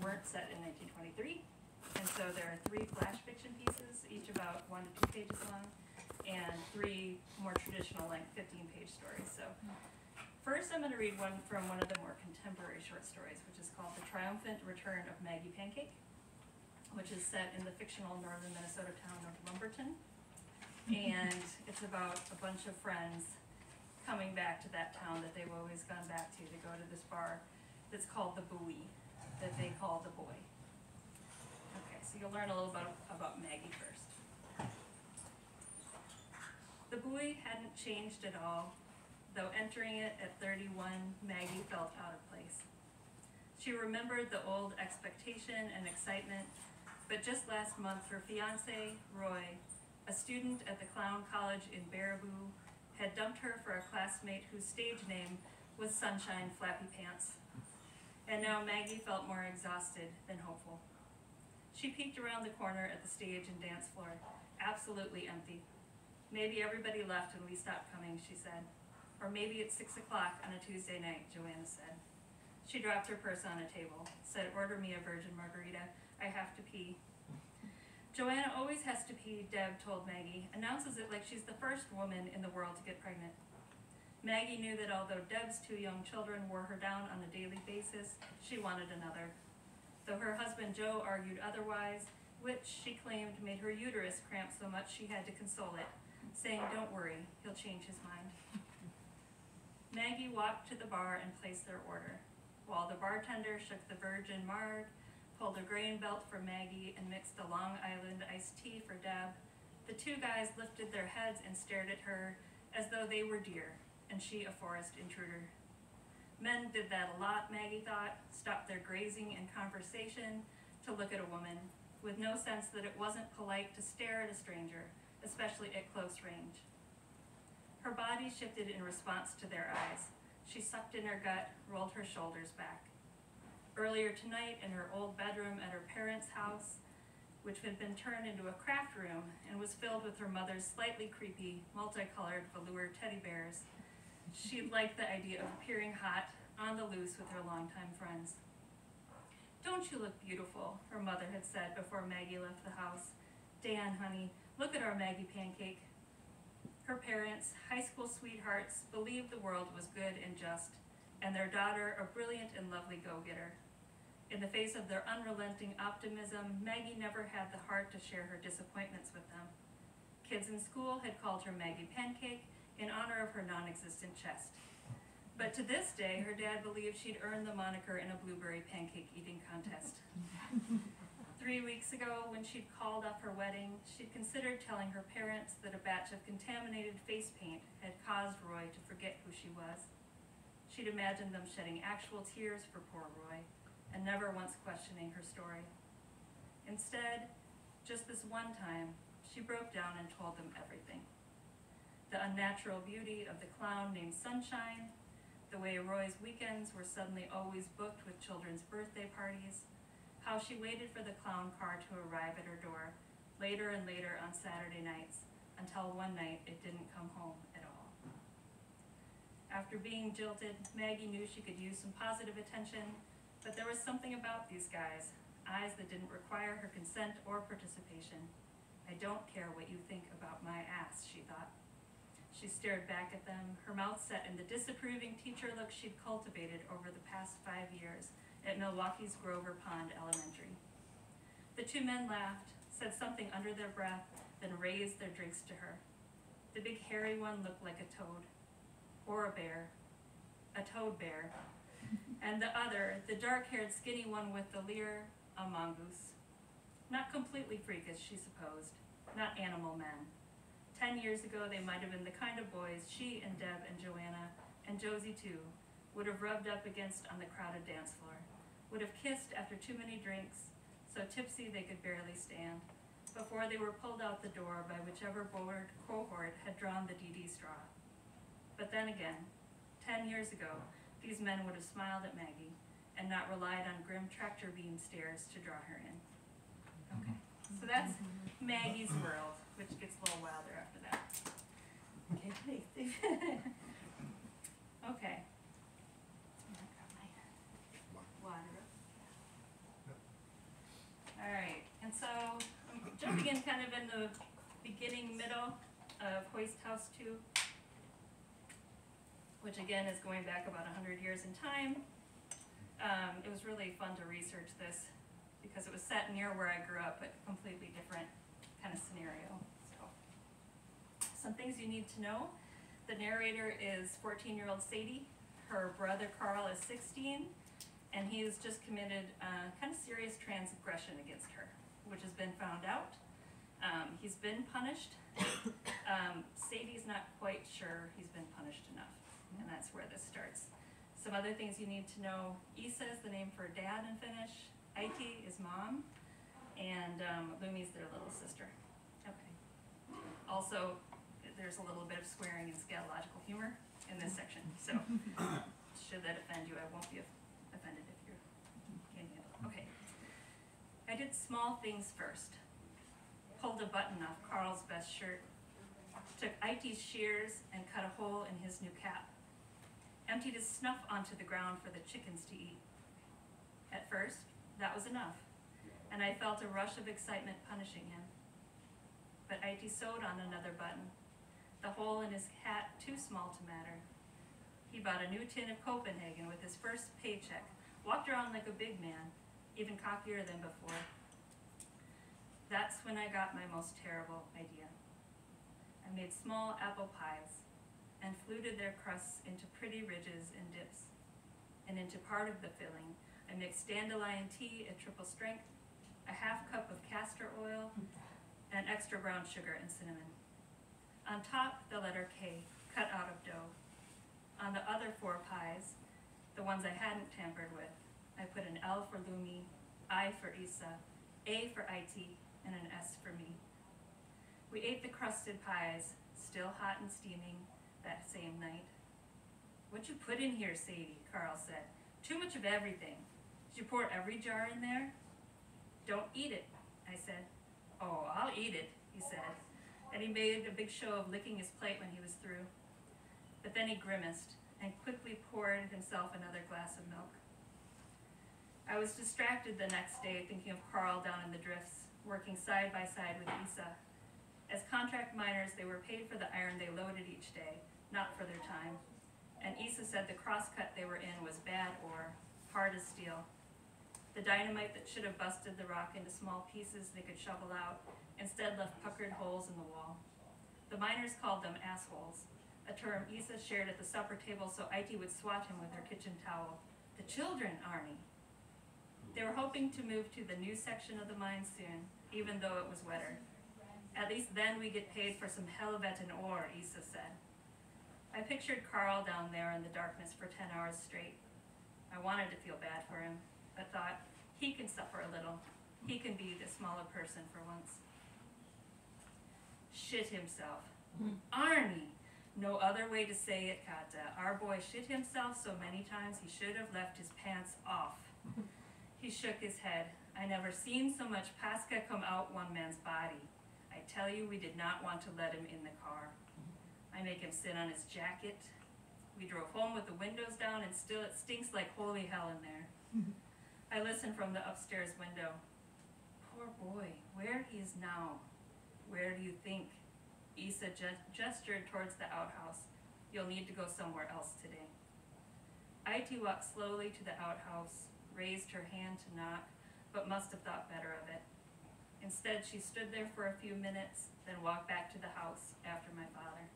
weren't set in 1923. And so there are 3 flash fiction pieces, each about 1 to 2 pages long, and 3 more traditional, like 15-page stories. So first I'm going to read one from one of the more contemporary short stories, which is called The Triumphant Return of Maggie Pancake, which is set in the fictional northern Minnesota town of Robertson. And it's about a bunch of friends coming back to that town that they've always gone back to go to this bar that's called the Buoy, that they call the Boy. Okay, so you'll learn a little bit about Maggie first. The Buoy hadn't changed at all, though entering it at 31, Maggie felt out of place. She remembered the old expectation and excitement, but just last month her fiancé, Roy, a student at the Clown College in Baraboo, had dumped her for a classmate whose stage name was Sunshine Flappy Pants. And now Maggie felt more exhausted than hopeful. She peeked around the corner at the stage and dance floor, absolutely empty. Maybe everybody left and we stopped coming, she said. Or maybe it's 6 o'clock on a Tuesday night, Joanna said. She dropped her purse on a table, said, "Order me a virgin margarita. I have to pee." Joanna always has to pee, Deb told Maggie, announces it like she's the first woman in the world to get pregnant. Maggie knew that although Deb's 2 young children wore her down on a daily basis, she wanted another. Though her husband Joe argued otherwise, which she claimed made her uterus cramp so much she had to console it, saying, "Don't worry, he'll change his mind." Maggie walked to the bar and placed their order, while the bartender shook the virgin marg, pulled a grain belt for Maggie, and mixed a Long Island iced tea for Deb. The 2 guys lifted their heads and stared at her as though they were deer, and she a forest intruder. Men did that a lot, Maggie thought, stopped their grazing and conversation to look at a woman, with no sense that it wasn't polite to stare at a stranger, especially at close range. Her body shifted in response to their eyes. She sucked in her gut, rolled her shoulders back. Earlier tonight, in her old bedroom at her parents' house, which had been turned into a craft room and was filled with her mother's slightly creepy, multicolored velour teddy bears, she liked the idea of appearing hot, on the loose with her longtime friends. "Don't you look beautiful," her mother had said before Maggie left the house. "Dan, honey, look at our Maggie Pancake." Her parents, high school sweethearts, believed the world was good and just, and their daughter a brilliant and lovely go-getter. In the face of their unrelenting optimism, Maggie never had the heart to share her disappointments with them. Kids in school had called her Maggie Pancake in honor of her non-existent chest. But to this day, her dad believed she'd earned the moniker in a blueberry pancake eating contest. 3 weeks ago, when she'd called off her wedding, she'd considered telling her parents that a batch of contaminated face paint had caused Roy to forget who she was. She'd imagined them shedding actual tears for poor Roy, and never once questioning her story. Instead, just this one time, she broke down and told them everything. The unnatural beauty of the clown named Sunshine, the way Roy's weekends were suddenly always booked with children's birthday parties, how she waited for the clown car to arrive at her door, later and later on Saturday nights, until one night it didn't come home at all. After being jilted, Maggie knew she could use some positive attention, but there was something about these guys, eyes that didn't require her consent or participation. "I don't care what you think about my ass," she thought. She stared back at them, her mouth set in the disapproving teacher look she'd cultivated over the past 5 years at Milwaukee's Grover Pond Elementary. The 2 men laughed, said something under their breath, then raised their drinks to her. The big hairy one looked like a toad, or a bear, a toad bear, and the other, the dark-haired skinny one with the leer, a mongoose. Not completely freakish, she supposed, not animal men. 10 years ago, they might have been the kind of boys she and Deb and Joanna, and Josie too, would have rubbed up against on the crowded dance floor, would have kissed after too many drinks, so tipsy they could barely stand, before they were pulled out the door by whichever bored cohort had drawn the DD straw. But then again, 10 years ago, these men would have smiled at Maggie and not relied on grim tractor beam stairs to draw her in. Okay, so that's Maggie's world, which gets a little wilder after that. Okay, thanks. Okay. I got my water. begin kind of in the beginning middle of Hoist House 2, which again is going back about 100 years in time. It was really fun to research this because it was set near where I grew up, but completely different kind of scenario. So, some things you need to know. The narrator is 14-year-old Sadie. Her brother Carl is 16, and he has just committed kind of serious transgression against her, which has been found out. He's been punished. Sadie's not quite sure he's been punished enough, and that's where this starts. Some other things you need to know. Isa is the name for dad in Finnish. Aiti is mom, and Lumi's their little sister. Okay. Also, there's a little bit of swearing and scatological humor in this section, so should that offend you, I won't be offended if you can handle it. Okay. I did small things first. Pulled a button off Carl's best shirt. Took Aiti's shears and cut a hole in his new cap. Emptied his snuff onto the ground for the chickens to eat. At first, that was enough, and I felt a rush of excitement punishing him. But Aiti sewed on another button, the hole in his hat too small to matter. He bought a new tin of Copenhagen with his first paycheck, walked around like a big man, even cockier than before. That's when I got my most terrible idea. I made small apple pies and fluted their crusts into pretty ridges and dips. And into part of the filling, I mixed dandelion tea at triple strength, a half cup of castor oil, and extra brown sugar and cinnamon. On top, the letter K, cut out of dough. On the other 4 pies, the ones I hadn't tampered with, I put an L for Lumi, I for Isa, A for IT, and an S for me. We ate the crusted pies, still hot and steaming, that same night. "What'd you put in here, Sadie?" Carl said. "Too much of everything. Did you pour every jar in there?" "Don't eat it," I said. "Oh, I'll eat it," he said, and he made a big show of licking his plate when he was through. But then he grimaced and quickly poured himself another glass of milk. I was distracted the next day thinking of Carl down in the drifts, working side by side with Isa. As contract miners, they were paid for the iron they loaded each day, not for their time. And Isa said the crosscut they were in was bad ore, hard as steel. The dynamite that should have busted the rock into small pieces they could shovel out instead left puckered holes in the wall. The miners called them assholes, a term Isa shared at the supper table so Aiti would swat him with her kitchen towel. "The children, Arnie." They were hoping to move to the new section of the mine soon, even though it was wetter. "At least then we get paid for some Helvetin ore," Isa said. I pictured Carl down there in the darkness for 10 hours straight. I wanted to feel bad for him, but thought, he can suffer a little. He can be the smaller person for once. Shit himself. Arnie! No other way to say it, Kata. Our boy shit himself so many times he should have left his pants off. He shook his head. I never seen so much Pasca come out one man's body. I tell you, we did not want to let him in the car. I make him sit on his jacket. We drove home with the windows down and still it stinks like holy hell in there. I listen from the upstairs window. Poor boy, where he is now. Where do you think? Isa gestured towards the outhouse. You'll need to go somewhere else today. Aiti walked slowly to the outhouse, raised her hand to knock, but must have thought better of it. Instead, she stood there for a few minutes, then walked back to the house after my father.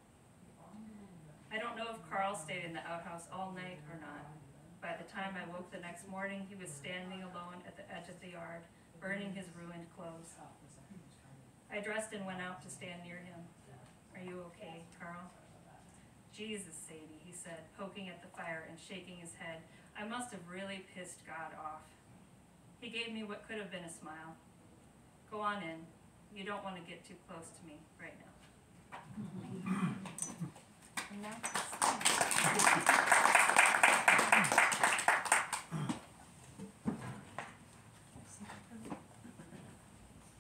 I don't know if Carl stayed in the outhouse all night or not. By the time I woke the next morning, he was standing alone at the edge of the yard, burning his ruined clothes. I dressed and went out to stand near him. "Are you okay, Carl?" "Jesus, Sadie," he said, poking at the fire and shaking his head. "I must have really pissed God off." He gave me what could have been a smile. "Go on in. You don't want to get too close to me right now." And now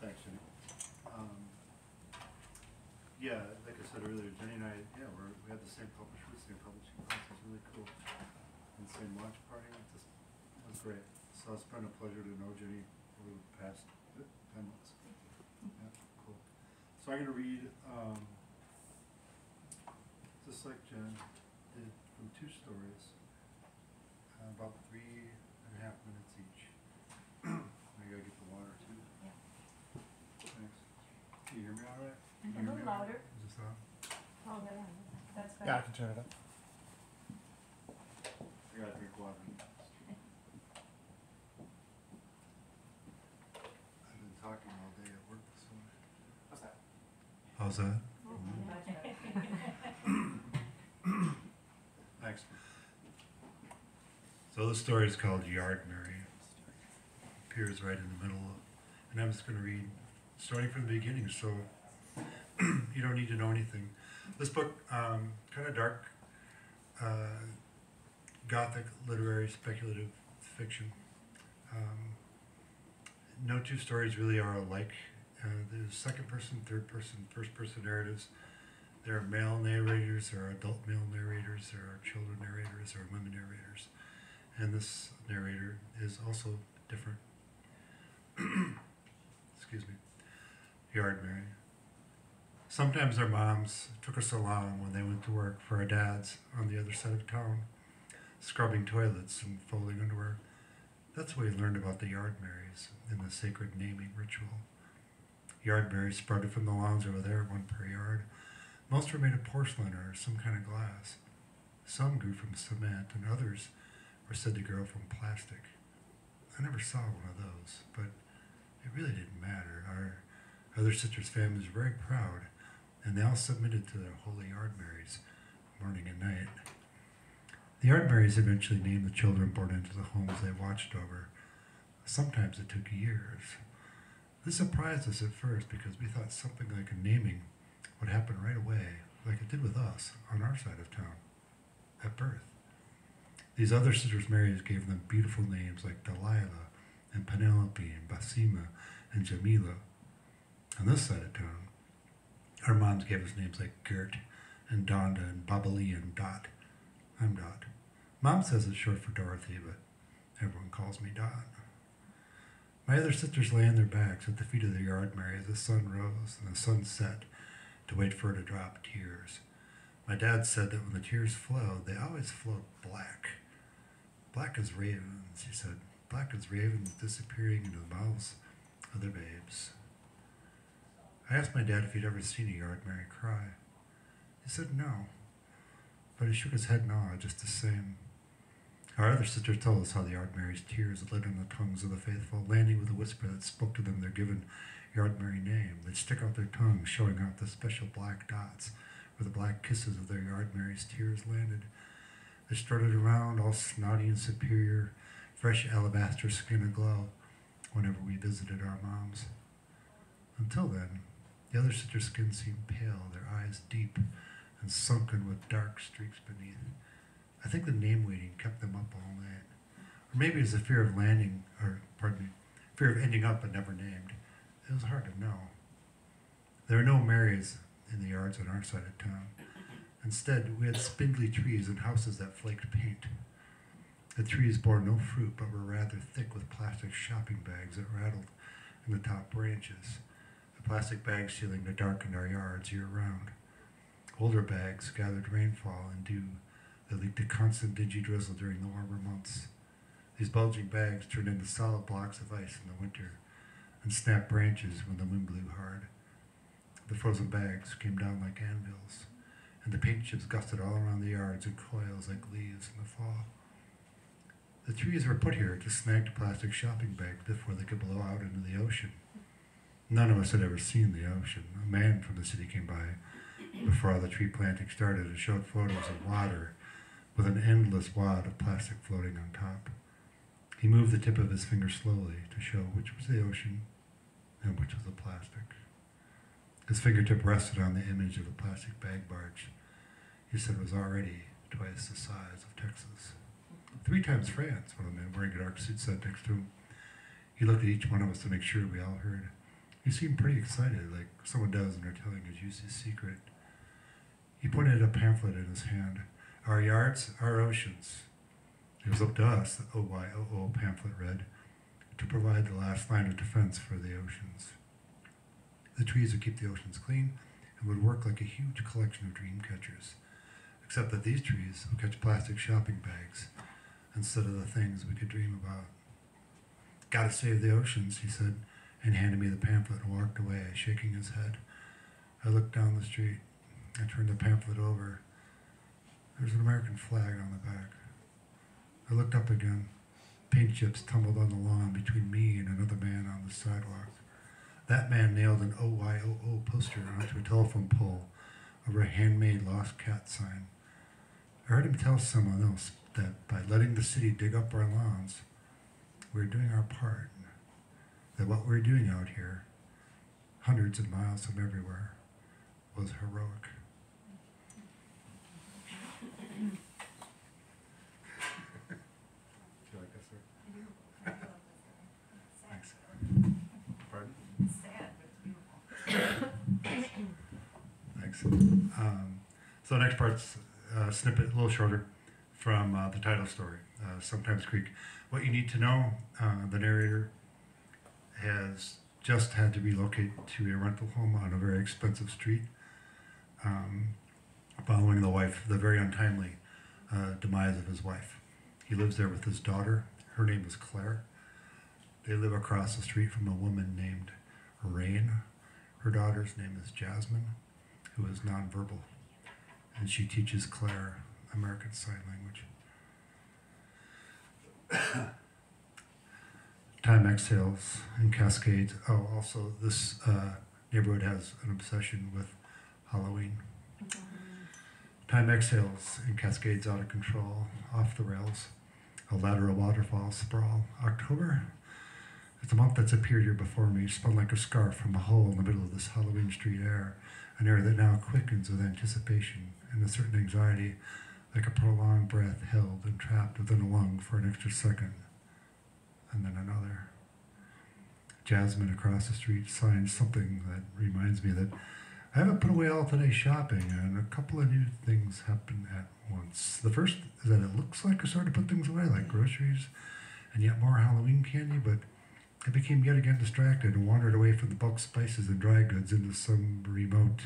Thanks, Jenny. Yeah, like I said earlier, Jenny and I, we had the same publishing house. It's really cool. And same launch party. It was great. So it's been a pleasure to know Jenny over the past 10 months. Yeah, cool. So I'm going to read, just like Jen did, from 2 stories, about 3.5 minutes each. I gotta get the water too. Yeah. Thanks. Can you hear me all right? A little louder. Is this on? Oh, yeah, that's better. Yeah, I can turn it up. I gotta drink water. I've been talking all day at work this morning. What's that? How's that? Mm-hmm. Thanks. So this story is called Yard Mary. Appears right in the middle of, and I'm just going to read, starting from the beginning, so you don't need to know anything. This book, kind of dark, gothic, literary, speculative fiction. No 2 stories really are alike. There's second person, third person, first person narratives. There are male narrators, there are adult male narrators, there are children narrators, there are women narrators. And this narrator is also different. Excuse me. Yard Mary. Sometimes our moms took us along when they went to work for our dads on the other side of town, scrubbing toilets and folding underwear. That's where we learned about the Yard Marys and the sacred naming ritual. Yard Marys sprouted from the lawns over there, 1 per yard. Most were made of porcelain or some kind of glass. Some grew from cement, and others were said to grow from plastic. I never saw one of those, but it really didn't matter. Our other sister's family was very proud, and they all submitted to their holy Yard Marys, morning and night. The Yard Marys eventually named the children born into the homes they watched over. Sometimes it took years. This surprised us at first because we thought something like a naming would happen right away, like it did with us on our side of town, at birth. These other sisters' Marys gave them beautiful names like Delilah and Penelope and Basima and Jamila. On this side of town, our moms gave us names like Gert and Donda and Babali and Dot. I'm Dot. Mom says it's short for Dorothy, but everyone calls me Dot. My other sisters lay on their backs at the feet of the Yard Mary as the sun rose and the sun set to wait for her to drop tears. My dad said that when the tears flowed, they always flowed black. Black as ravens, he said. Black as ravens disappearing into the mouths of their babes. I asked my dad if he'd ever seen a Yard Mary cry. He said no, but he shook his head no, just the same. Our other sisters told us how the Yard Mary's tears lit on the tongues of the faithful, landing with a whisper that spoke to them their given Yard Mary name. They'd stick out their tongues, showing out the special black dots where the black kisses of their Yard Mary's tears landed. They strutted around, all snotty and superior, fresh alabaster skin aglow, whenever we visited our moms. Until then, the other sisters' skin seemed pale, their eyes deep and sunken with dark streaks beneath. I think the name waiting kept them up all night. Or maybe it was the fear of fear of ending up but never named. It was hard to know. There were no Marys in the yards on our side of town. Instead, we had spindly trees and houses that flaked paint. The trees bore no fruit but were rather thick with plastic shopping bags that rattled in the top branches. The plastic bags sealing to darken our yards year-round. Older bags gathered rainfall and dew that leaked a constant dingy drizzle during the warmer months. These bulging bags turned into solid blocks of ice in the winter and snapped branches when the wind blew hard. The frozen bags came down like anvils, and the paint chips gusted all around the yards in coils like leaves in the fall. The trees were put here to snag plastic shopping bags before they could blow out into the ocean. None of us had ever seen the ocean. A man from the city came by before all the tree planting started and showed photos of water with an endless wad of plastic floating on top. He moved the tip of his finger slowly to show which was the ocean and which was the plastic. His fingertip rested on the image of a plastic bag barge. He said it was already twice the size of Texas. 3 times France, one of the men wearing a dark suit said next to him. He looked at each one of us to make sure we all heard. He seemed pretty excited, like someone does when they're telling a juicy secret. He pointed at a pamphlet in his hand. Our yards, our oceans. It was up to us, the OYOO pamphlet read, to provide the last line of defense for the oceans. The trees would keep the oceans clean and would work like a huge collection of dream catchers. Except that these trees would catch plastic shopping bags instead of the things we could dream about. Gotta save the oceans, he said, and handed me the pamphlet and walked away, shaking his head. I looked down the street. I turned the pamphlet over. There's an American flag on the back. I looked up again. Paint chips tumbled on the lawn between me and another man on the sidewalk. That man nailed an OYOO poster onto a telephone pole over a handmade lost cat sign. I heard him tell someone else that by letting the city dig up our lawns, we're doing our part. That what we're doing out here, hundreds of miles from everywhere, was heroic. Do you like that story? I love this. Thanks. Pardon? It's sad, but it's beautiful. Thanks. So the next part's a snippet, a little shorter, from the title story, Sometimes Creek. What you need to know, the narrator has just had to relocate to a rental home on a very expensive street, following the very untimely demise of his wife. He lives there with his daughter. Her name is Claire. They live across the street from a woman named Rain. Her daughter's name is Jasmine, who is nonverbal, and she teaches Claire American Sign Language. Time exhales and cascades. Oh, also, this neighborhood has an obsession with Halloween. Time exhales and cascades out of control, off the rails. A lateral waterfall sprawl. October? It's a month that's appeared here before me, spun like a scarf from a hole in the middle of this Halloween street air, an air that now quickens with anticipation and a certain anxiety, like a prolonged breath held and trapped within a lung for an extra second, and then another. Jasmine across the street signs something that reminds me that I haven't put away all today's shopping, and a couple of new things happen at once. The first is that it looks like I started to put things away, like groceries, and yet more Halloween candy, but I became yet again distracted and wandered away from the bulk spices and dry goods into some remote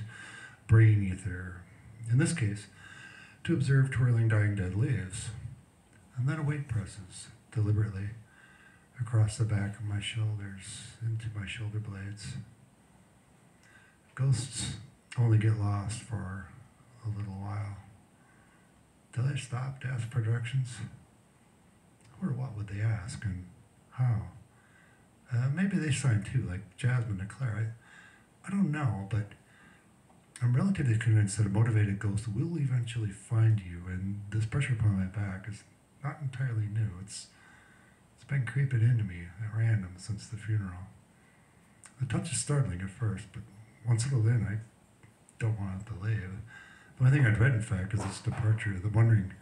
brain ether. In this case, to observe twirling dying dead leaves. And then a weight presses, deliberately, across the back of my shoulders, into my shoulder blades. Ghosts only get lost for a little while. Do they stop to ask for directions? Or what would they ask, and how? Maybe they sign too, like Jasmine and Claire. I don't know, but I'm relatively convinced that a motivated ghost will eventually find you, and this pressure upon my back is not entirely new. It's been creeping into me at random since the funeral. The touch is startling at first, but once settled in, I don't want it to leave. The only thing I dread, in fact, is its departure, the wondering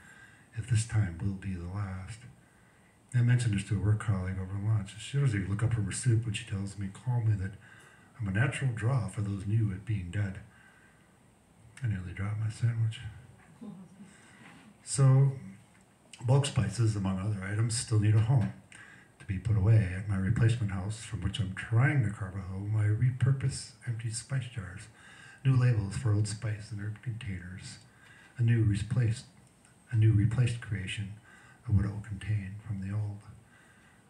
if this time will be the last. I mentioned this to a work colleague over lunch. She doesn't look up from her soup when she tells me calmly that I'm a natural draw for those new at being dead. I nearly dropped my sandwich. So, bulk spices, among other items, still need a home to be put away. At my replacement house, from which I'm trying to carve a home, I repurpose empty spice jars, new labels for old spice and herb containers, a new replaced creation of what it will contain from the old.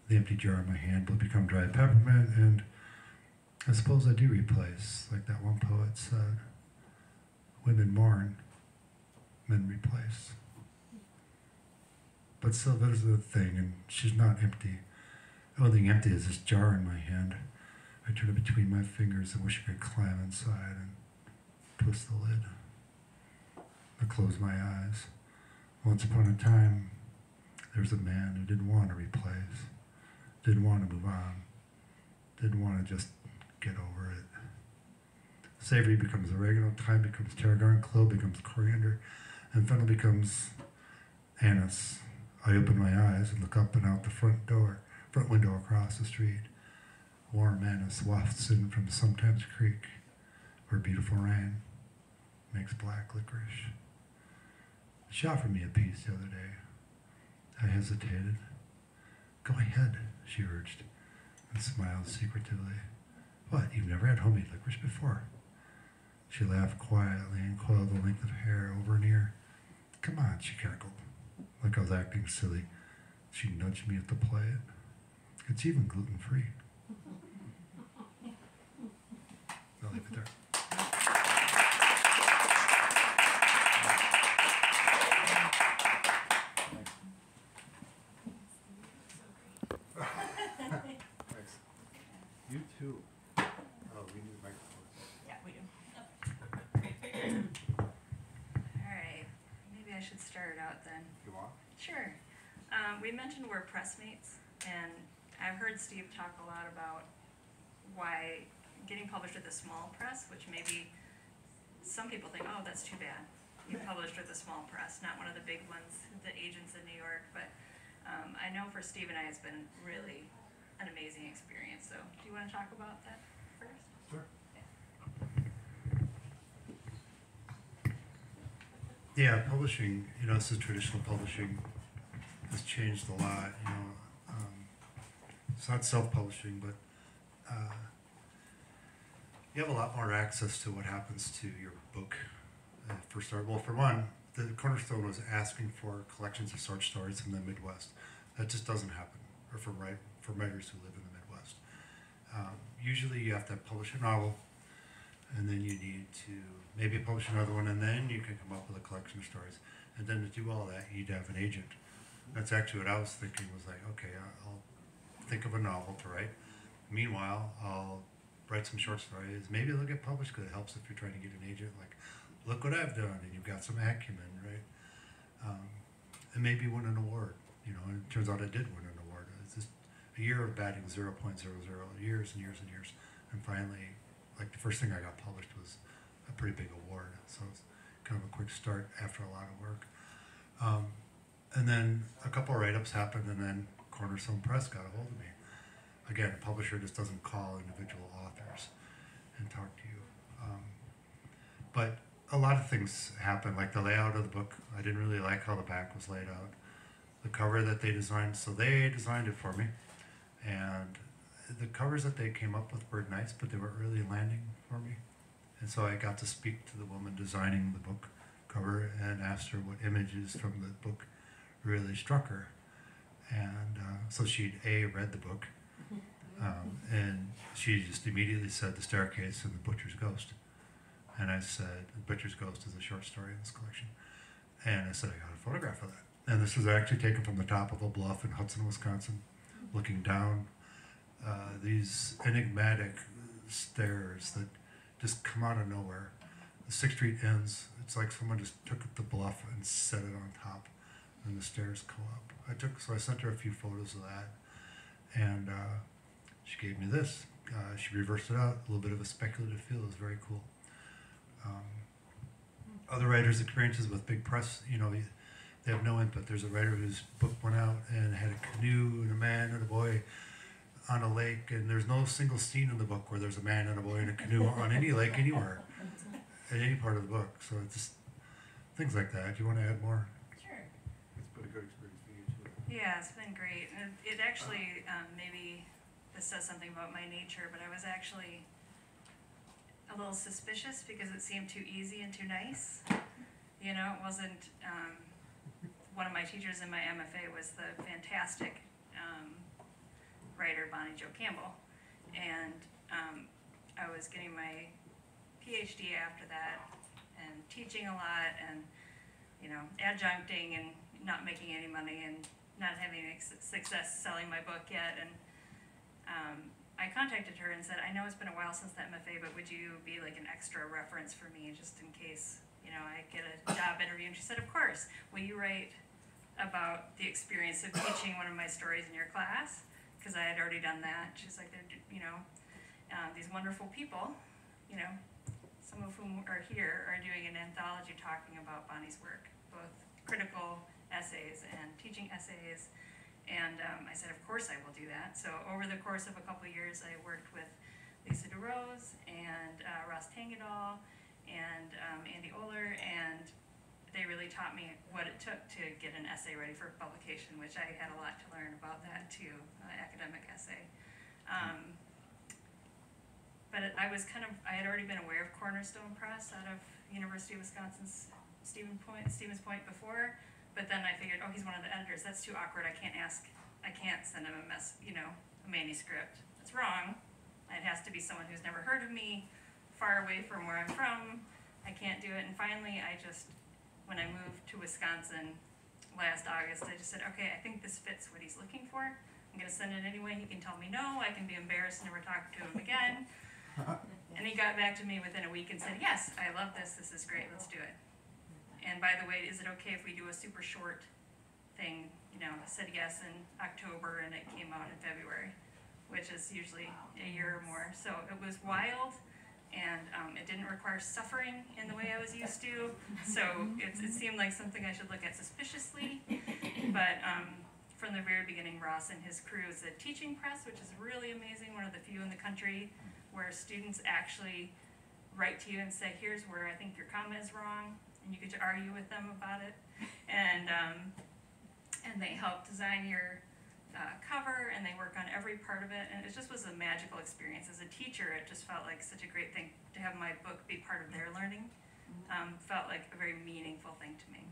The empty jar in my hand will become dry peppermint, and I suppose I do replace, like that one poet said. Women mourn, men replace. But still, there's the thing, and she's not empty. The only thing empty is this jar in my hand. I turn it between my fingers and wish I could climb inside and twist the lid. I close my eyes. Once upon a time, there was a man who didn't want to replace, didn't want to move on, didn't want to just get over it. Savory becomes oregano, thyme becomes tarragon, clove becomes coriander, and fennel becomes anise. I open my eyes and look up and out the front window across the street. Warm anise wafts in from Sometimes Creek, where beautiful rain makes black licorice. She offered me a piece the other day. I hesitated. Go ahead, she urged, and smiled secretively. What, you've never had homemade licorice before? She laughed quietly and coiled a length of hair over an ear. Come on, she cackled, like I was acting silly. She nudged me to play it. It's even gluten-free. I'll leave it there. Thanks. You too. Oh, we need a microphone. Yeah, we do. Alright, maybe I should start it out then. You want? Sure. We mentioned we're pressmates, and I've heard Steve talk a lot about why getting published with a small press, which maybe some people think, oh, that's too bad. You published with a small press, not one of the big ones, the agents in New York, but I know for Steve and I it's been really an amazing experience, so do you want to talk about that first? Sure. Yeah, publishing, this is traditional publishing, has changed a lot, it's not self-publishing, but you have a lot more access to what happens to your book. For one, the cornerstone was asking for collections of short stories from the Midwest. That just doesn't happen, or for writers who live in the Midwest. Usually you have to publish a novel, and then you need to maybe publish another one, and then you can come up with a collection of stories. And then to do all that, you'd have an agent. That's actually what I was thinking, was like, okay, I'll think of a novel to write. Meanwhile, I'll write some short stories. Maybe they'll get published, because it helps if you're trying to get an agent. Like, look what I've done, and you've got some acumen, right? And maybe win an award. And it turns out I did win an award. It's just a year of batting 0.00, years and years and years. And finally, like, the first thing I got published was a pretty big award. So it's kind of a quick start after a lot of work. And then a couple of write-ups happened, and then Cornerstone Press got a hold of me. Again, a publisher just doesn't call individual authors and talk to you. But a lot of things happened, like the layout of the book. I didn't really like how the back was laid out. The cover that they designed, so they designed it for me. And the covers that they came up with were nice, but they weren't really landing for me. And so I got to speak to the woman designing the book cover and asked her what images from the book really struck her. And so she'd read the book, and she just immediately said The Staircase and The Butcher's Ghost. And I said, The Butcher's Ghost is a short story in this collection. And I said, I got a photograph of that. And this was actually taken from the top of a bluff in Hudson, Wisconsin, looking down these enigmatic stairs that just come out of nowhere. The 6th Street ends. It's like someone just took the bluff and set it on top, and the stairs go up. So I sent her a few photos of that, and she gave me this. She reversed it out, a little bit of a speculative feel. It was very cool. Other writers' experiences with big press, they have no input. There's a writer whose book went out and had a canoe and a man and a boy on a lake, and there's no single scene in the book where there's a man and a boy in a canoe on any lake anywhere, in any part of the book. So it's just things like that. Do you want to add more? Sure. It's been a good experience for you too. Yeah, it's been great. And it actually, maybe this says something about my nature, but I was actually a little suspicious because it seemed too easy and too nice. It wasn't, one of my teachers in my MFA was the fantastic writer Bonnie Jo Campbell, and I was getting my PhD after that and teaching a lot and adjuncting and not making any money and not having any success selling my book yet, and I contacted her and said, I know it's been a while since the MFA, but would you be like an extra reference for me just in case I get a job interview? And she said, of course. Will you write about the experience of teaching one of my stories in your class? Because I had already done that. She's like, these wonderful people, some of whom are here, are doing an anthology talking about Bonnie's work, both critical essays and teaching essays. And I said, of course I will do that. So over the course of a couple of years, I worked with Lisa DeRose and Ross Tangadal and Andy Oler, and they really taught me what it took to get an essay ready for publication, which I had a lot to learn about that too, academic essay. but I had already been aware of Cornerstone Press out of University of Wisconsin's Stevens Point before, but then I figured, oh, he's one of the editors, that's too awkward, I can't send him a manuscript. That's wrong. It has to be someone who's never heard of me, far away from where I'm from. I can't do it. And finally, when I moved to Wisconsin last August, I just said, okay, I think this fits what he's looking for. I'm gonna send it anyway. He can tell me no, I can be embarrassed and never talk to him again. And he got back to me within a week and said, yes, I love this is great, let's do it. And by the way, is it okay if we do a super short thing? I said yes in October and it came out in February, which is usually a year or more. So it was wild, and it didn't require suffering in the way I was used to. So it seemed like something I should look at suspiciously. But from the very beginning, Ross and his crew is a teaching press, which is really amazing, one of the few in the country, where students actually write to you and say, here's where I think your comment is wrong, and you get to argue with them about it. And they help design your cover, and they work on every part of it, and it just was a magical experience. As a teacher, it just felt like such a great thing to have my book be part of their learning. Felt like a very meaningful thing to me.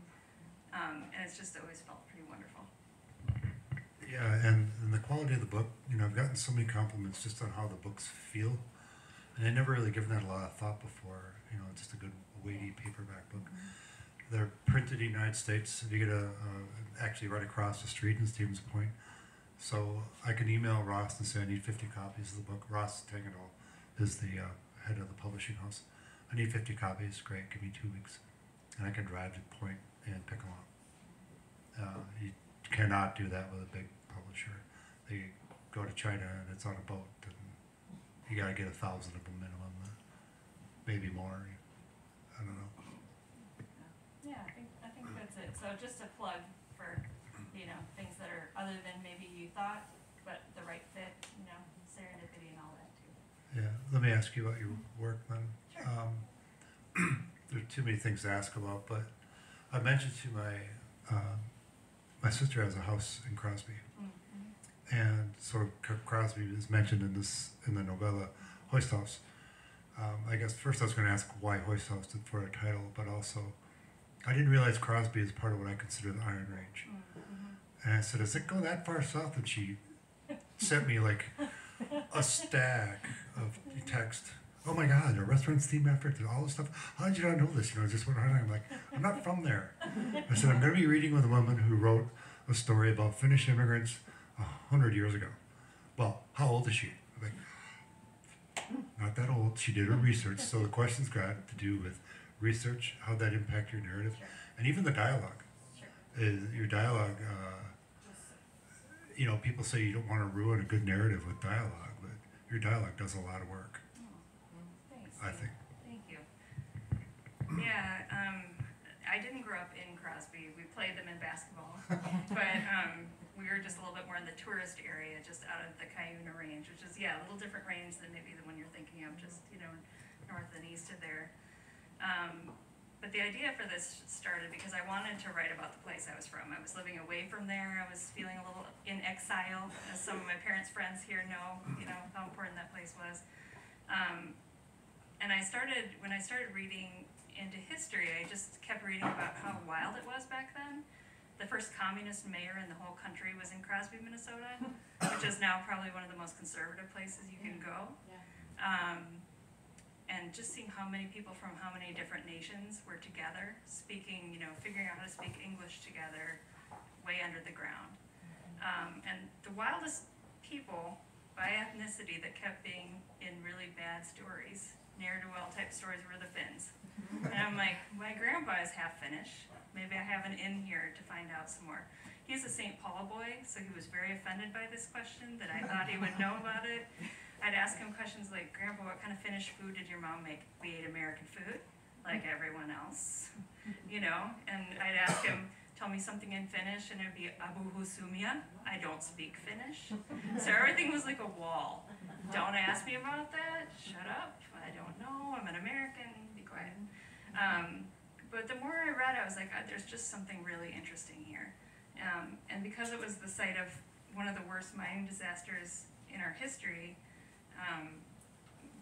And it's just always felt pretty wonderful. Yeah, and the quality of the book, I've gotten so many compliments just on how the books feel, and I never really given that a lot of thought before. Just a good weighty paperback book. They're printed in the United States. You get actually right across the street in Stevens Point. So I can email Ross and say I need 50 copies of the book. Ross Tangendahl is the head of the publishing house. I need 50 copies. Great, give me 2 weeks, and I can drive to the Point and pick them up. You cannot do that with a big publisher. They go to China and it's on a boat, and you got to get 1,000 of them minimum, maybe more. I don't know. Yeah, I think that's it. So just a plug for things that are other than maybe you thought, but the right fit, serendipity and all that too. Yeah, let me ask you about your work then. Sure. There are too many things to ask about, but I mentioned to my sister has a house in Crosby, and so Crosby is mentioned in the novella Hoist House. I guess first I was going to ask why Hoist House for a title, but also I didn't realize Crosby is part of what I consider the Iron Range. And I said, does it go that far south? And she sent me like a stack of text. Oh my God, a restaurant's themed after it, all this stuff. How did you not know this? Just went on. I'm like, I'm not from there. I said, I'm going to be reading with a woman who wrote a story about Finnish immigrants 100 years ago. Well, how old is she? I'm like, not that old. She did her research. So the questions got to do with research, how that impact your narrative, and even the dialogue. Is your dialogue, people say you don't want to ruin a good narrative with dialogue, but your dialogue does a lot of work. Thanks. I think. Thank you. Yeah, I didn't grow up in Crosby. We played them in basketball, but we were just a little bit more in the tourist area, just out of the Cuyuna Range, which is, a little different range than maybe the one you're thinking of, just, north and east of there. But the idea for this started because I wanted to write about the place I was from. I was living away from there. I was feeling a little in exile, as some of my parents' friends here know, how important that place was. And when I started reading into history, I just kept reading about how wild it was back then. The first communist mayor in the whole country was in Crosby, Minnesota, which is now probably one of the most conservative places you can go. And just seeing how many people from how many different nations were together, speaking, figuring out how to speak English together, way under the ground. And the wildest people by ethnicity that kept being in really bad stories, ne'er-do-well type stories, were the Finns. And I'm like, my grandpa is half Finnish. Maybe I have an in here to find out some more. He's a St. Paul boy, so he was very offended by this question that I thought he would know about it. I'd ask him questions like, Grandpa, what kind of Finnish food did your mom make? We ate American food, like everyone else, And I'd ask him, tell me something in Finnish, and it'd be Abu Husumia. I don't speak Finnish. So everything was like a wall. Don't ask me about that. Shut up. I don't know. I'm an American. Be quiet. But the more I read, I was like, there's just something really interesting here. And because it was the site of one of the worst mining disasters in our history,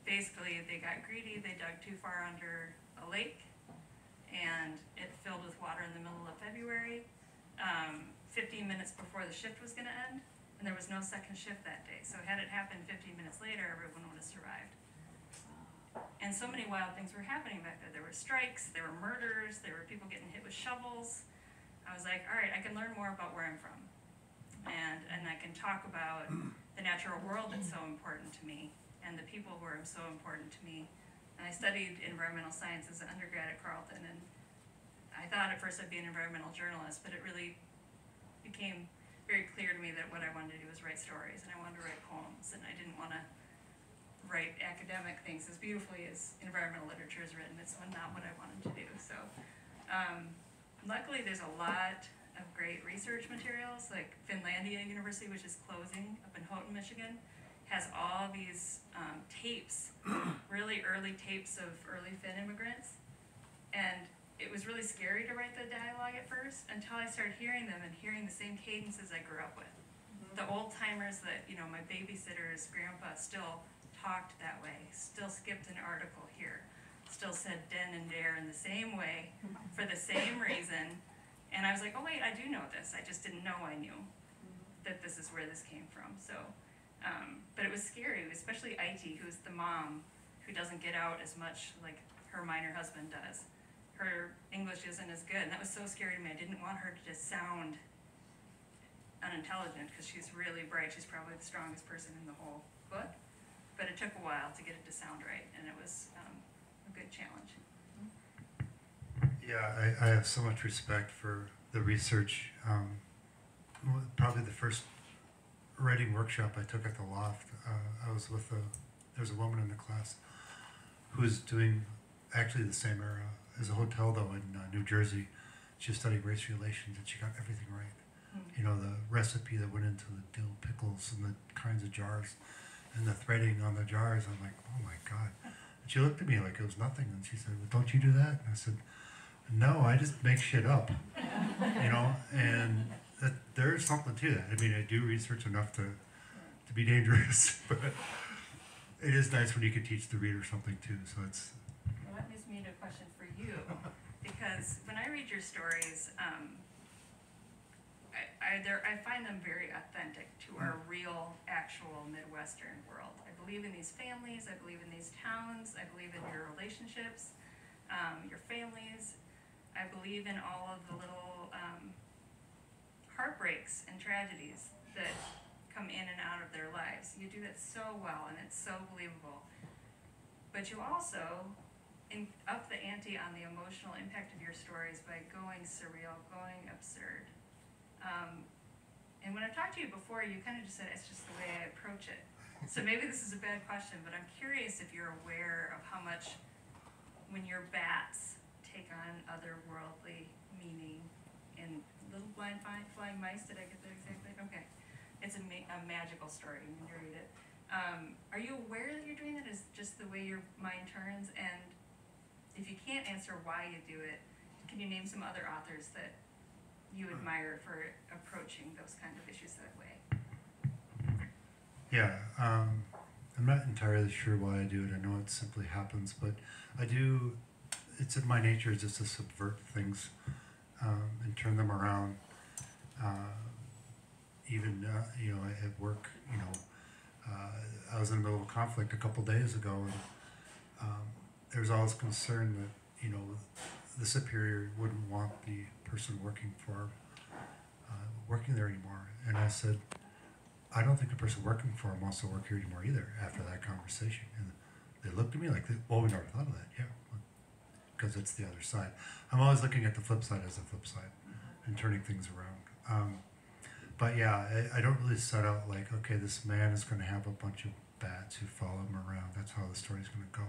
basically they got greedy, they dug too far under a lake, and it filled with water in the middle of February, 15 minutes before the shift was gonna end, and there was no second shift that day. So had it happened 15 minutes later, everyone would have survived. And so many wild things were happening back there. There were strikes, there were murders, there were people getting hit with shovels. I was like, all right, I can learn more about where I'm from. And I can talk about the natural world that's so important to me, and the people who are so important to me. And I studied environmental science as an undergrad at Carleton, and I thought at first I'd be an environmental journalist, but it really became very clear to me that what I wanted to do was write stories, and I wanted to write poems, and I didn't want to write academic things as beautifully as environmental literature is written. It's not what I wanted to do. So luckily there's a lot of great research materials, like Finlandia University, which is closing up in Houghton, Michigan, has all these tapes, really early tapes of early Finn immigrants. And it was really scary to write the dialogue at first until I started hearing them and hearing the same cadences I grew up with. The old timers that, you know, my babysitter's grandpa still talked that way, still skipped an article here, still said den and dare in the same way for the same reason. And I was like, oh wait, I do know this. I just didn't know I knew that this is where this came from. So, but it was scary, especially Iti, who's the mom who doesn't get out as much like her minor husband does. Her English isn't as good, and that was so scary to me. I didn't want her to just sound unintelligent, because she's really bright. She's probably the strongest person in the whole book. But it took a while to get it to sound right, and it was a good challenge. Yeah, I have so much respect for the research. Probably the first writing workshop I took at the Loft, I was with there was a woman in the class who was doing actually the same era as a hotel, though, in New Jersey. She was studying race relations, and she got everything right. You know, the recipe that went into the dill pickles and the kinds of jars and the threading on the jars. I'm like, oh my God. And she looked at me like it was nothing, and she said, well, don't you do that? And I said, no, I just make shit up. You know, and there's something to that. I mean, I do research enough to be dangerous, but it is nice when you can teach the reader something too. So it's. Well, that leads me to a question for you, because when I read your stories, I find them very authentic to our real, actual Midwestern world. I believe in these families, I believe in these towns, I believe in your relationships, your families. I believe in all of the little heartbreaks and tragedies that come in and out of their lives. You do that so well, and it's so believable. But you also up the ante on the emotional impact of your stories by going surreal, going absurd. And when I've talked to you before, you kind of just said it's just the way I approach it. So maybe this is a bad question, but I'm curious if you're aware of how much, when your bats take on otherworldly meaning in Little Blind Flying Mice, did I get that exactly? Okay. It's a magical story when you read it. Are you aware that you're doing that as just the way your mind turns? And if you can't answer why you do it, can you name some other authors that you admire for approaching those kind of issues that way? Yeah, I'm not entirely sure why I do it. I know it simply happens, but I do. It's in my nature just to subvert things and turn them around. Even you know, at work, you know, I was in the middle of a conflict a couple days ago, and there was always concern that, you know, the superior wouldn't want the person working there anymore. And I said, I don't think the person working for him wants to work here anymore either after that conversation. And they looked at me like, well, we never thought of that. Yeah, because it's the other side. I'm always looking at the flip side as a flip side and turning things around. But yeah, I don't really set out like, okay, this man is going to have a bunch of bats who follow him around. That's how the story's going to go.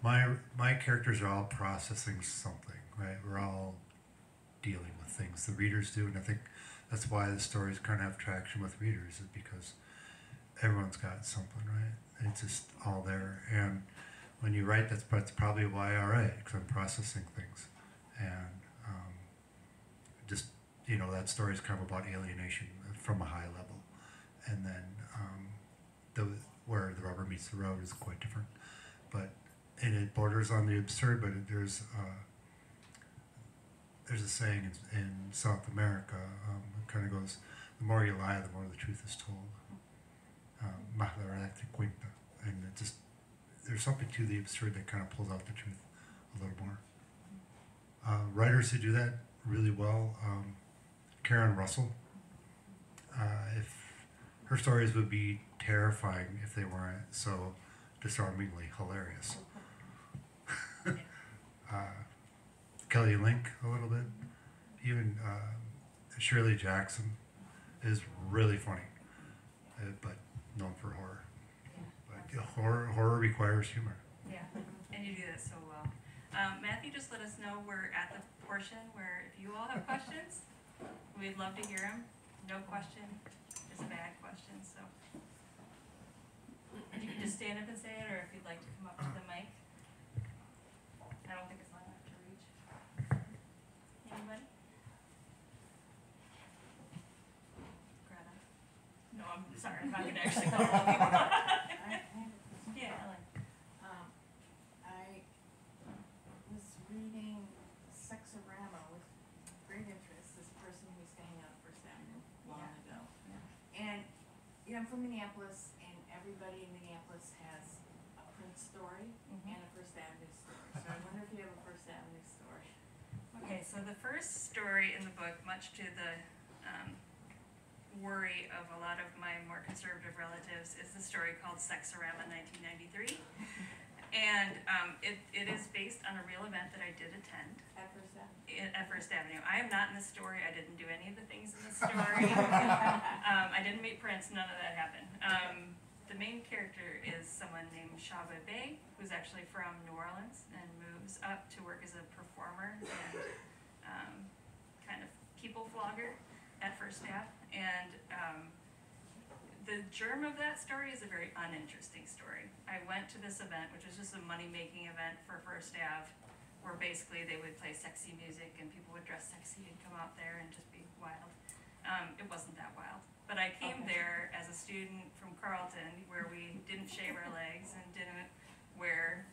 My characters are all processing something, right? We're all dealing with things. The readers do, and I think that's why the stories kind of have traction with readers, is because everyone's got something, right? It's just all there. And when you write, that's probably why I write, because I'm processing things. And just, you know, that story is kind of about alienation from a high level. And then where the rubber meets the road is quite different. But and it borders on the absurd. But there's a saying in South America. It kind of goes, the more you lie, the more the truth is told. Más la verdad te cuenta, and it just there's something to the absurd that kind of pulls out the truth a little more. Writers who do that really well. Karen Russell. If her stories would be terrifying if they weren't so disarmingly hilarious. Kelly Link a little bit. Even Shirley Jackson is really funny, but known for horror. But horror requires humor. Yeah, and you do that so well. Matthew just let us know we're at the portion where if you all have questions, we'd love to hear them. No question is a bad question, so. You can just stand up and say it, or if you'd like to come up to the mic. I don't think it's long enough to reach. Anybody? Greta? No, I'm sorry, I'm not gonna actually call all people. Yeah, Ellen. I was reading Sexorama with great interest, this person who used to hang out at First Avenue long ago. And, you know, I'm from Minneapolis, and everybody in Minneapolis has a Prince story and a First Avenue story. So I wonder if you have a First Avenue story. Okay, so the first story in the book, much to the worry of a lot of my more conservative relatives, is the story called Sexorama 1993. And it is based on a real event that I did attend At First Avenue? at First Avenue. I am not in the story. I didn't do any of the things in the story. I didn't meet Prince. None of that happened. The main character is someone named Shaba Bey, who's actually from New Orleans and moves up to work as a performer and kind of people flogger at First Ave. And the germ of that story is a very uninteresting story. I went to this event, which was just a money-making event for First Ave, where basically they would play sexy music and people would dress sexy and come out there and just be wild. It wasn't that wild. But I came there as a student from Carleton, where we didn't shave our legs and didn't wear,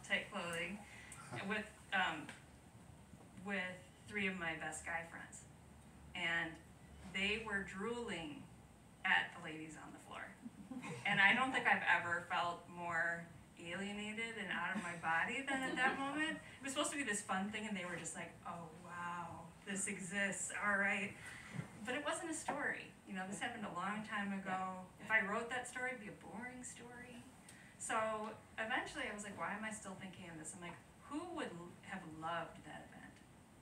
tight clothing, and with 3 of my best guy friends. And they were drooling at the ladies on the floor. And I don't think I've ever felt more alienated and out of my body than at that moment. It was supposed to be this fun thing, and they were just like, oh wow, this exists, all right. But it wasn't a story. This happened a long time ago. If I wrote that story, it'd be a boring story. So eventually I was like, why am I still thinking of this? I'm like, who would have loved that event?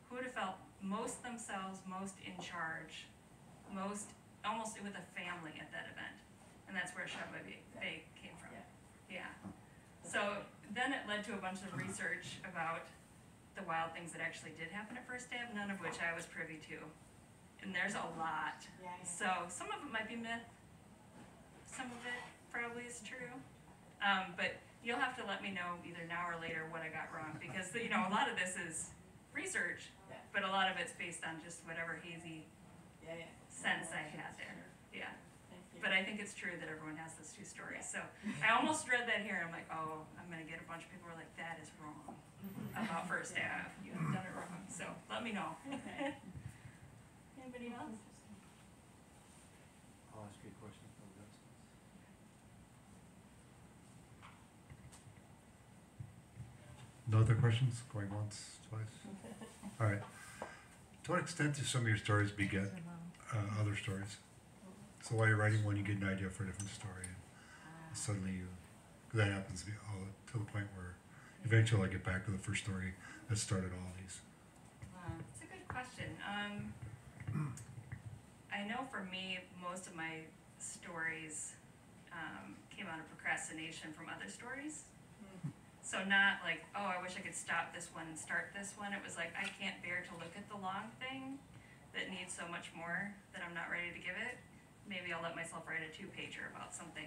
Who would have felt most themselves, most in charge, most almost with a family at that event? And that's where Shaba Bey came from. Yeah. So then it led to a bunch of research about the wild things that actually did happen at First Ave, none of which I was privy to. And there's a lot. So some of it might be myth. Some of it probably is true. But you'll have to let me know either now or later what I got wrong, because a lot of this is research, but a lot of it's based on just whatever hazy sense I had there. Yeah. But I think it's true that everyone has those 2 stories. So I almost read that here. I'm like, oh, I'm going to get a bunch of people who are like, that is wrong about First Ave. You have done it wrong. So let me know. Anybody else? I'll ask you a question. No other questions? Going once, twice? All right. To what extent do some of your stories beget other stories? So while you're writing one, you get an idea for a different story, and suddenly that happens to me to the point where eventually I get back to the first story that started all these. It's a good question. I know for me, most of my stories came out of procrastination from other stories. So not like, oh, I wish I could stop this one and start this one. It was like, I can't bear to look at the long thing that needs so much more that I'm not ready to give it. Maybe I'll let myself write a 2-pager about something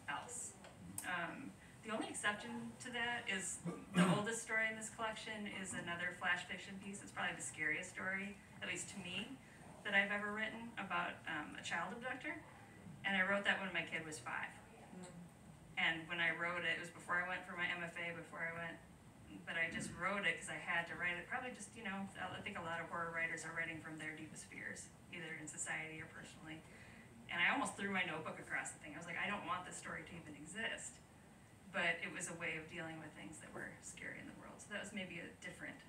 else. The only exception to that is the oldest story in this collection is another flash fiction piece. It's probably the scariest story, at least to me, that I've ever written about a child abductor. And I wrote that when my kid was 5. And when I wrote it, it was before I went for my MFA, but I just wrote it because I had to write it. Probably just, I think a lot of horror writers are writing from their deepest fears, either in society or personally. And I almost threw my notebook across the thing. I was like, I don't want this story to even exist. But it was a way of dealing with things that were scary in the world. So that was maybe a different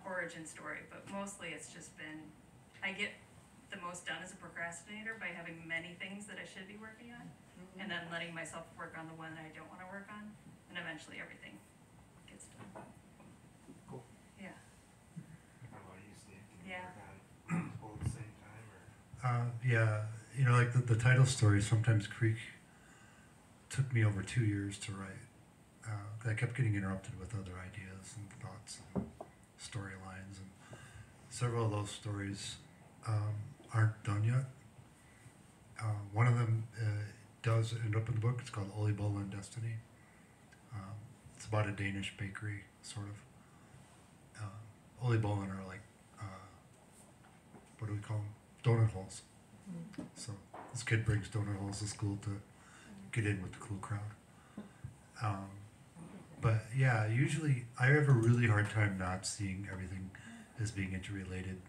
origin story. But mostly it's just been, I get the most done as a procrastinator by having many things that I should be working on. And then letting myself work on the one that I don't want to work on. And eventually everything gets done. Cool. Yeah. How about you, Steve? Can you Yeah. work on both at the same time, or? Yeah, like the title story, Sometimes Creek, took me over 2 years to write. I kept getting interrupted with other ideas and thoughts and storylines, and several of those stories aren't done yet. One of them does end up in the book. It's called Oliebola and Destiny. It's about a Danish bakery, sort of. Oliebola are like, what do we call them? Donut holes. So this kid brings donut holes to school to get in with the cool crowd. But yeah, usually I have a really hard time not seeing everything as being interrelated.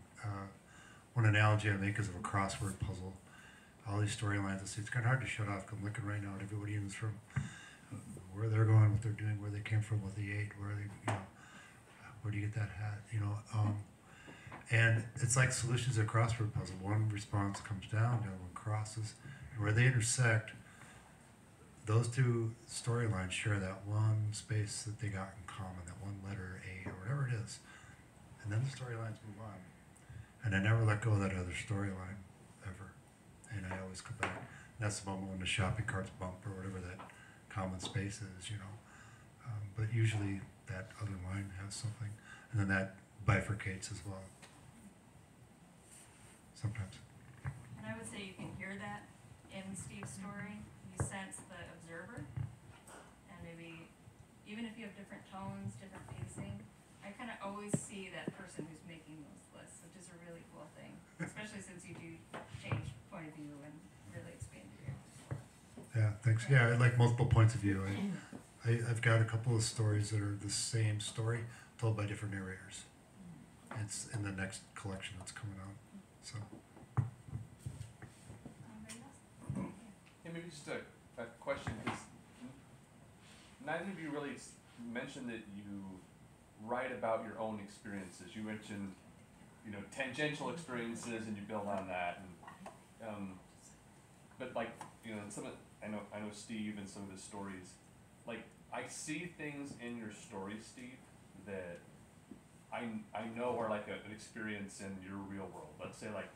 One analogy I make is of a crossword puzzle. All these storylines, it's kind of hard to shut off. I'm looking right now at everybody in this room, where they're going, what they're doing, where they came from, what they ate, where they, where do you get that hat, and it's like solutions to a crossword puzzle. One response comes down, the other one crosses, and where they intersect, those two storylines share that one space that they got in common, that one letter A or whatever it is, and then the storylines move on, and I never let go of that other storyline ever, and I always come back. And that's the moment when the shopping carts bump or whatever that common space is, but usually that other line has something, and then that bifurcates as well. Sometimes. And I would say you can hear that in Steve's story. You sense the observer, and maybe even if you have different tones, different pacing, I kind of always see that person who's making those lists, which is a really cool thing, especially since you do change point of view and really expand your. Yeah, thanks. Yeah, I like multiple points of view. I've got a couple of stories that are the same story told by different narrators. It's in the next collection that's coming out. So. Hey, maybe just a question, because neither of you really mentioned that you write about your own experiences. You mentioned, tangential experiences, and you build on that. And but like, I know Steve and some of his stories. Like, I see things in your stories, Steve, that I know are like an experience in your real world. Let's say like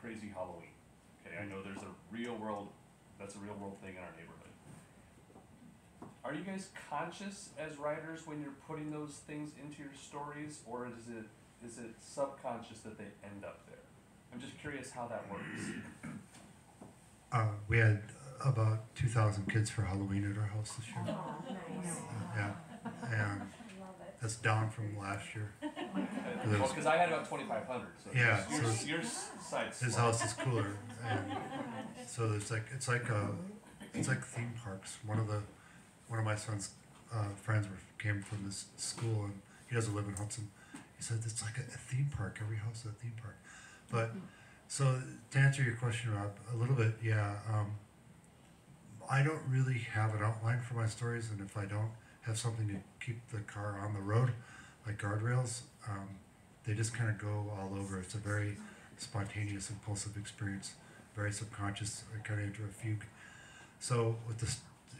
Crazy Halloween. Okay, I know there's a real world, that's a real world thing in our neighborhood. Are you guys conscious as writers when you're putting those things into your stories, or is it subconscious that they end up there? I'm just curious how that works. We had about 2,000 kids for Halloween at our house this year. Oh, nice. Yeah, and that's down from last year. Well, because I had about 2,500. So Yeah, your site's His small. house is cooler, and so there's it's like theme parks. One of my son's friends came from this school, and he doesn't live in Hudson. He said it's like a theme park. Every house is a theme park. But so to answer your question, Rob, a little bit, yeah. I don't really have an outline for my stories, and if I don't have something to keep the car on the road, like guardrails, they just kind of go all over. It's a very spontaneous, impulsive experience, very subconscious. I kind of enter a fugue. So with the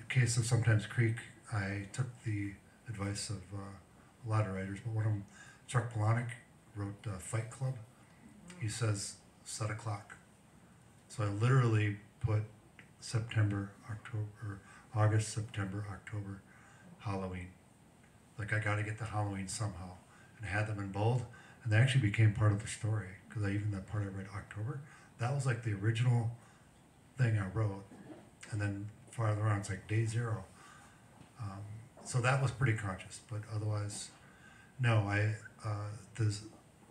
case of Sometimes Creek, I took the advice of a lot of writers, but one of them, Chuck Palahniuk, wrote Fight Club. He says, set a clock. So I literally put September, October, August, September, October, Halloween. Like, I got to get to Halloween somehow, and I had them in bold, and they actually became part of the story, because that part I read October, that was like the original thing I wrote, and then farther on it's like day zero. So that was pretty conscious, but otherwise, no. There's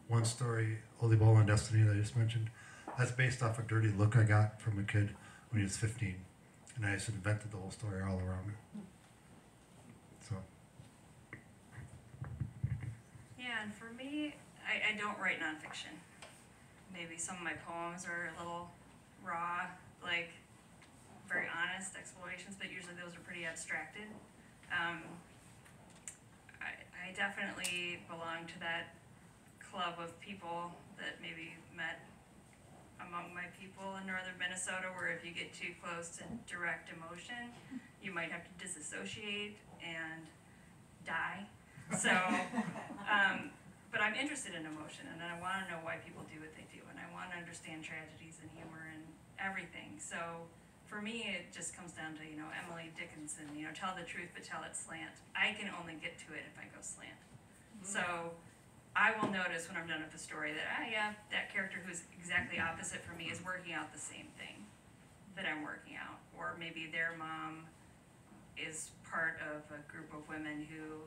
one story, Oliebola and Destiny, that I just mentioned. That's based off a dirty look I got from a kid when he was 15. and I just invented the whole story all around it. So, Yeah, and for me, I don't write nonfiction. Maybe some of my poems are a little raw, like very honest explorations, but usually those are pretty abstracted. I definitely belong to that club of people that maybe met among my people in northern Minnesota, where if you get too close to direct emotion, you might have to disassociate and die. So, but I'm interested in emotion, and I want to know why people do what they do, and I want to understand tragedies and humor and everything. So for me, it just comes down to, Emily Dickinson, tell the truth but tell it slant. I can only get to it if I go slant. So I will notice when I'm done with the story that, that character who's exactly opposite from me is working out the same thing that I'm working out. Or maybe their mom is part of a group of women who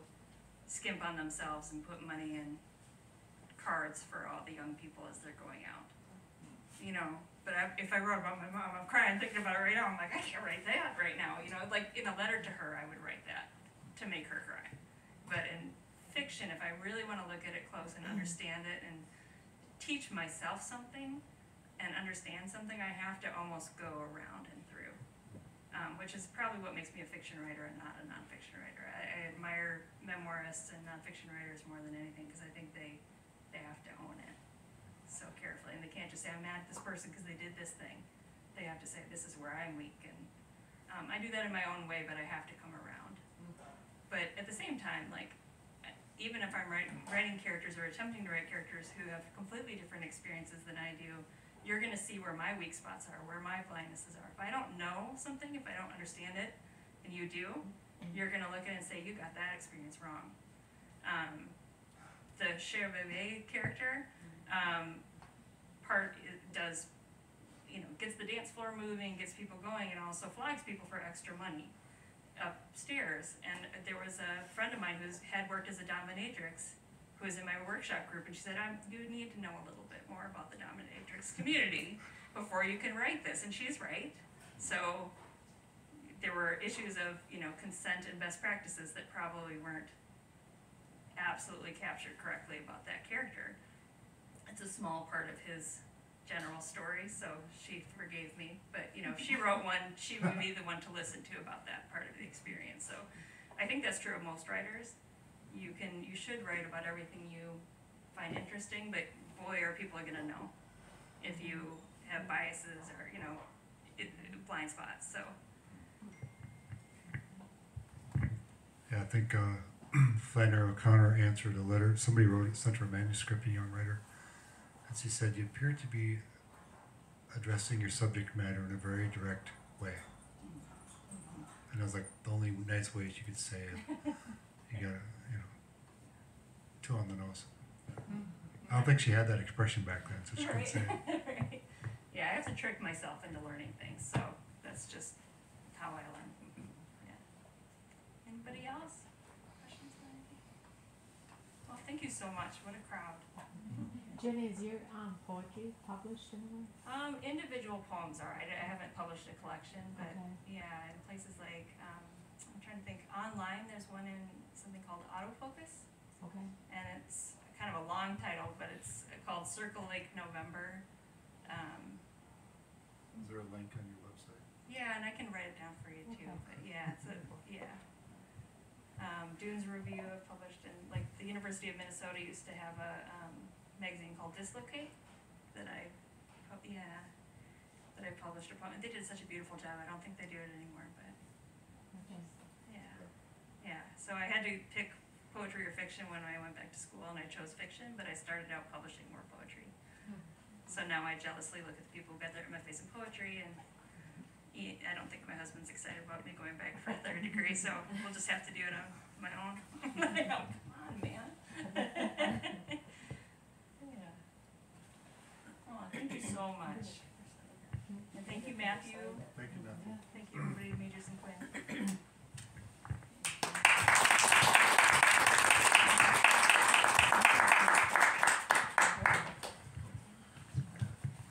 skimp on themselves and put money in cards for all the young people as they're going out. But if I wrote about my mom, I'm crying thinking about it right now. I'm like, I can't write that right now. Like in a letter to her, I would write that to make her cry. But in fiction, if I really want to look at it close and understand it and teach myself something and understand something, I have to almost go around and through, which is probably what makes me a fiction writer and not a nonfiction writer. I admire memoirists and nonfiction writers more than anything because I think they have to own it so carefully, and they can't just say, I'm mad at this person because they did this thing. They have to say, this is where I'm weak, and I do that in my own way, but I have to come around. But at the same time, like, even if I'm writing characters or attempting to write characters who have completely different experiences than I do, you're gonna see where my weak spots are, where my blindnesses are. If I don't know something, if I don't understand it, and you do, you're gonna look at it and say, you got that experience wrong. The Cher Bebe character, does, gets the dance floor moving, gets people going, and also flags people for extra money upstairs. And there was a friend of mine who had worked as a dominatrix who was in my workshop group, and she said, you need to know a little bit more about the dominatrix community before you can write this, and she's right. So there were issues of, consent and best practices that probably weren't absolutely captured correctly about that character. It's a small part of his general story, so she forgave me. But if she wrote one, she would be the one to listen to about that part of the experience. So I think that's true of most writers. You should write about everything you find interesting, but boy, are people gonna know if you have biases or blind spots. So yeah, I think Flannery O'Connor answered a letter. Somebody sent her a manuscript, a young writer. And she said, you appear to be addressing your subject matter in a very direct way. And I was like, the only nice ways you could say it. You gotta, too on the nose. I don't think she had that expression back then, so she couldn't say it. Right. Yeah, I have to trick myself into learning things, so that's just how I learn. Yeah. Anybody else? Questions or anything? Well, thank you so much. What a crowd. Jenny, is your poetry published anywhere? Individual poems are. I haven't published a collection, but Okay. yeah, in places like, I'm trying to think, online there's one in something called Autofocus, Okay. and it's kind of a long title, but it's called Circle Lake November. Is there a link on your website? Yeah, and I can write it down for you too, Okay. but yeah, Dunes Review I've published in, like, the University of Minnesota used to have a magazine called Dislocate that I published upon. They did such a beautiful job. I don't think they do it anymore, but Okay. yeah. So I had to pick poetry or fiction when I went back to school, and I chose fiction, but I started out publishing more poetry. So now I jealously look at the people who got their MFAs in poetry, and I don't think my husband's excited about me going back for a third degree, so we'll just have to do it on my own. Come on, man. Yeah. Oh, thank you so much. And thank you, Matthew. Thank you, Matthew. Thank you, everybody, Magers and Quinn.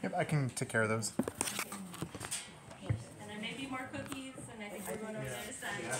Yep, I can take care of those. And there may be more cookies. we're going over there to sign. Yeah.